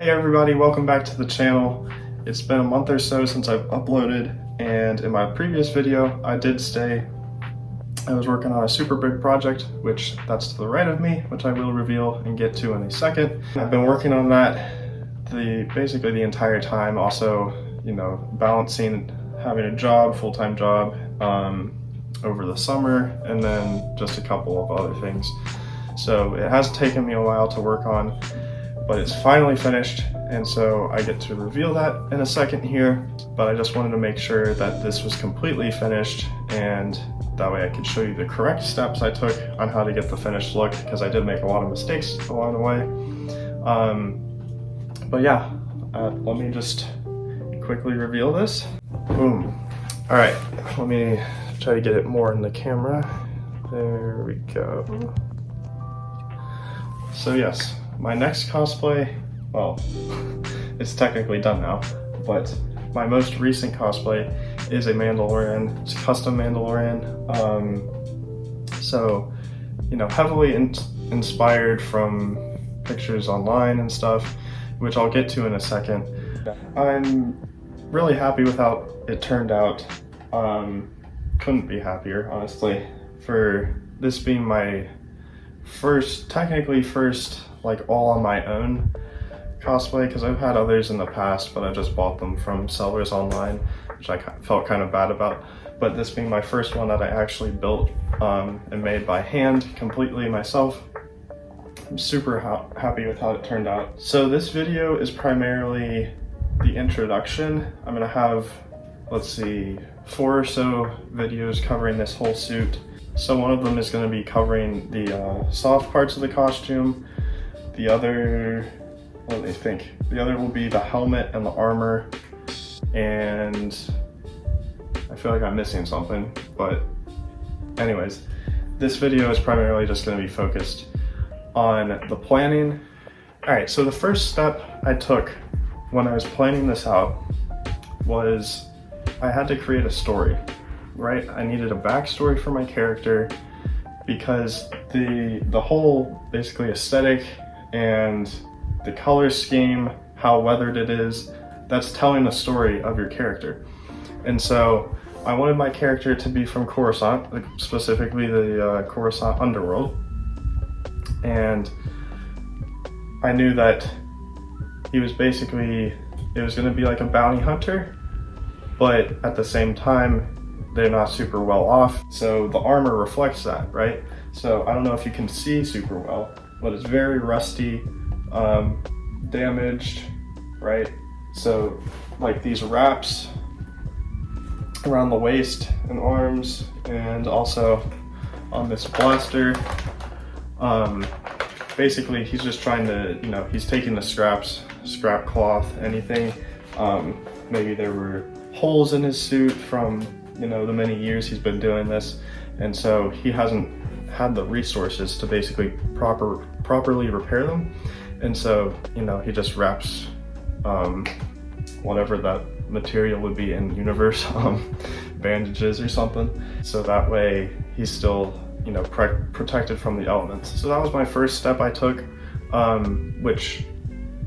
Hey everybody, welcome back to the channel. It's been a month or so since I've uploaded, and in my previous video I was working on a super big project, which that's to the right of me, which I will reveal and get to in a second. I've been working on that basically the entire time, also, balancing having a job, full-time job, over the summer, and then just a couple of other things. So it has taken me a while to work on, but it's finally finished, and so I get to reveal that in a second here. But I just wanted to make sure that this was completely finished, and that way I could show you the correct steps I took on how to get the finished look, because I did make a lot of mistakes along the way. But yeah, let me just quickly reveal this. Boom. All right, let me try to get it more in the camera. There we go. So yes, my next cosplay, well, it's technically done now, but my most recent cosplay is a Mandalorian. It's a custom Mandalorian. So, heavily inspired from pictures online and stuff, which I'll get to in a second. I'm really happy with how it turned out. Couldn't be happier, honestly, for this being my technically first, like all on my own cosplay, because I've had others in the past, but I just bought them from sellers online, which I felt kind of bad about. But this being my first one that I actually built and made by hand completely myself, I'm super happy with how it turned out. So this video is primarily the introduction. I'm gonna have, let's see, 4 or so videos covering this whole suit. So one of them is going to be covering the soft parts of the costume. The other, let me think, the other will be the helmet and the armor. And I feel like I'm missing something, but anyways, this video is primarily just going to be focused on the planning. All right, so the first step I took when I was planning this out was I had to create a story. Right? I needed a backstory for my character, because the whole basically aesthetic and the color scheme, how weathered it is, that's telling the story of your character. And so I wanted my character to be from Coruscant, specifically the Coruscant underworld. And I knew that it was going to be like a bounty hunter, but at the same time, they're not super well off, so the armor reflects that, right? So I don't know if you can see super well, but it's very rusty, damaged, right? So like these wraps around the waist and arms, and also on this blaster, basically he's just trying to, he's taking the scrap cloth, anything. Maybe there were holes in his suit from the many years he's been doing this, and so he hasn't had the resources to basically properly repair them, and so he just wraps whatever that material would be in universe, bandages or something, so that way he's still protected from the elements. So that was my first step I took, which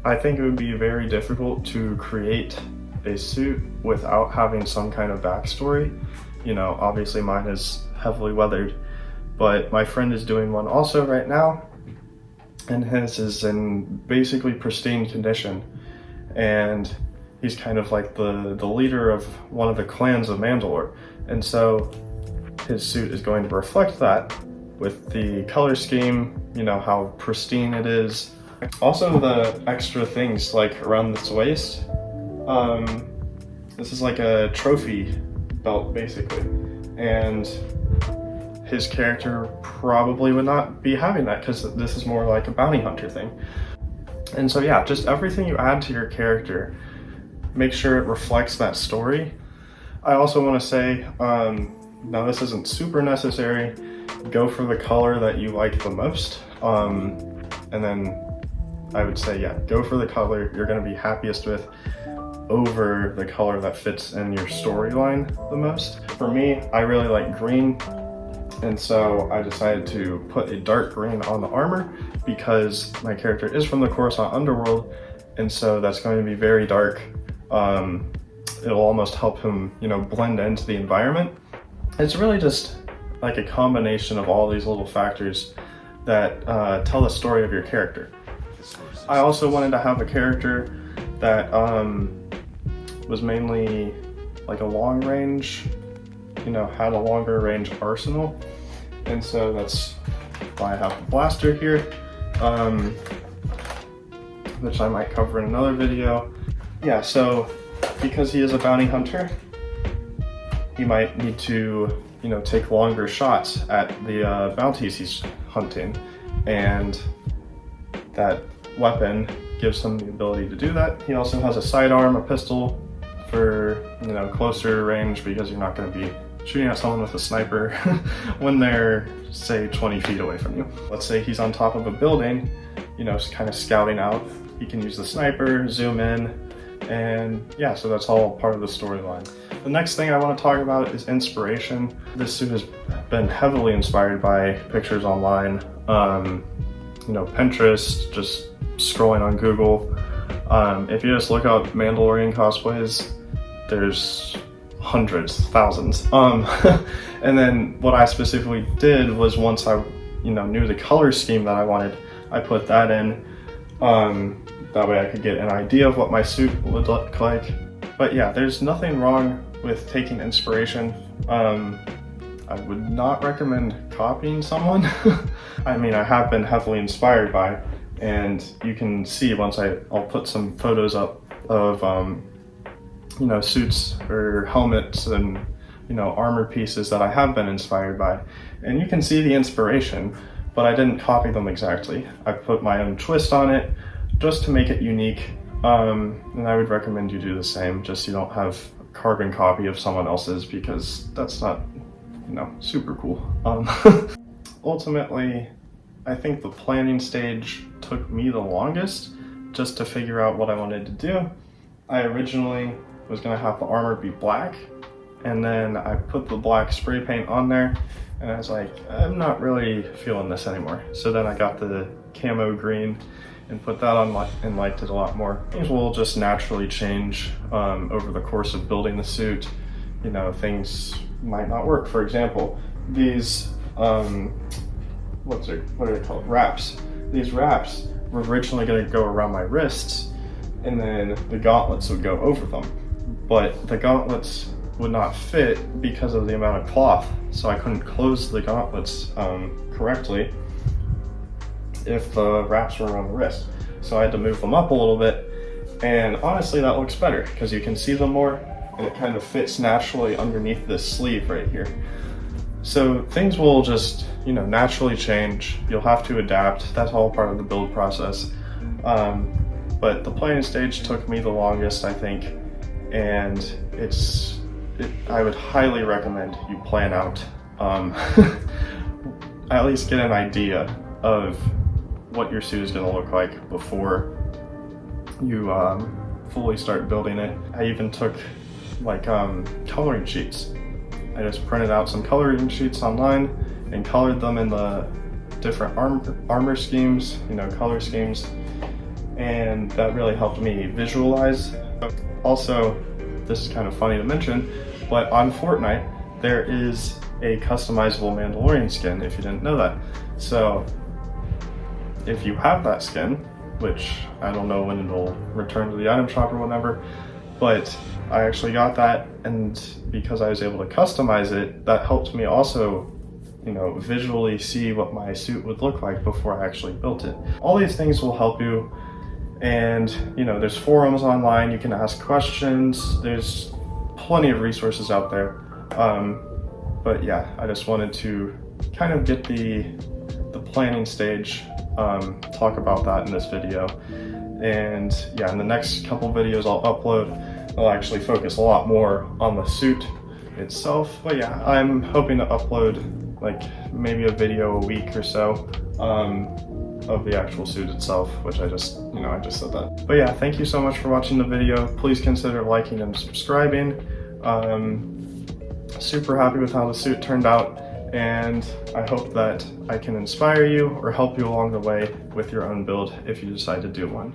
I think it would be very difficult to create a suit without having some kind of backstory. Obviously mine is heavily weathered, but my friend is doing one also right now, and his is in basically pristine condition, and he's kind of like the leader of one of the clans of Mandalore, and so his suit is going to reflect that with the color scheme, how pristine it is. Also the extra things like around this waist. This is like a trophy belt basically, and his character probably would not be having that, because this is more like a bounty hunter thing. And so yeah, just everything you add to your character, make sure it reflects that story. I also want to say, now this isn't super necessary, go for the color that you like the most, and then I would say, yeah, go for the color you're going to be happiest with over the color that fits in your storyline the most. For me, I really like green, and so I decided to put a dark green on the armor, because my character is from the Coruscant underworld, and so that's going to be very dark. It'll almost help him, you know, blend into the environment. It's really just like a combination of all these little factors that tell the story of your character. I also wanted to have a character that was mainly like a long range, you know, had a longer range arsenal, and so that's why I have the blaster here, which I might cover in another video. Yeah, so because he is a bounty hunter, he might need to, you know, take longer shots at the bounties he's hunting, and that weapon gives him the ability to do that. He also has a sidearm, a pistol for, you know, closer range, because you're not going to be shooting at someone with a sniper when they're, say, 20 feet away from you. Let's say he's on top of a building, you know, kind of scouting out. He can use the sniper, zoom in, and yeah, so that's all part of the storyline. The next thing I want to talk about is inspiration. This suit has been heavily inspired by pictures online, you know, Pinterest, just scrolling on Google. If you just look up Mandalorian cosplays, there's hundreds, thousands. And then what I specifically did was, once I, you know, knew the color scheme that I wanted, I put that in. That way I could get an idea of what my suit would look like. But yeah, there's nothing wrong with taking inspiration. I would not recommend copying someone. I mean, I have been heavily inspired by, and you can see once I'll put some photos up of, you know, suits or helmets and, you know, armor pieces that I have been inspired by. And you can see the inspiration, but I didn't copy them exactly. I put my own twist on it just to make it unique. And I would recommend you do the same, just so you don't have a carbon copy of someone else's, because that's not, you know, super cool. Ultimately, I think the planning stage took me the longest just to figure out what I wanted to do. I originally was gonna have the armor be black, and then I put the black spray paint on there, and I was like, I'm not really feeling this anymore. So then I got the camo green and put that on and liked it a lot more. Things will just naturally change over the course of building the suit. You know, things might not work. For example, these, what are they called? Wraps. These wraps were originally gonna go around my wrists, and then the gauntlets would go over them. But the gauntlets would not fit because of the amount of cloth, so I couldn't close the gauntlets correctly if the wraps were around the wrist. So I had to move them up a little bit, and honestly that looks better because you can see them more, and it kind of fits naturally underneath this sleeve right here. So things will just, you know, naturally change. You'll have to adapt. That's all part of the build process. But the planning stage took me the longest, I think, and I would highly recommend you plan out, at least get an idea of what your suit is going to look like before you fully start building it. I even took like coloring sheets. I just printed out some coloring sheets online and colored them in the different armor schemes, you know, color schemes, and that really helped me visualize. Also, this is kind of funny to mention, but on Fortnite there is a customizable Mandalorian skin, if you didn't know that. So if you have that skin, which I don't know when it'll return to the item shop or whatever, but I actually got that, and because I was able to customize it, that helped me also, you know, visually see what my suit would look like before I actually built it. All these things will help you, and you know, there's forums online, you can ask questions, there's plenty of resources out there. But yeah, I just wanted to kind of get the planning stage, talk about that in this video. And yeah, in the next couple videos I'll upload, I'll actually focus a lot more on the suit itself. But yeah, I'm hoping to upload like maybe a video a week or so of the actual suit itself, which I just said that. But yeah, thank you so much for watching the video. Please consider liking and subscribing. Super happy with how the suit turned out, and I hope that I can inspire you or help you along the way with your own build if you decide to do one.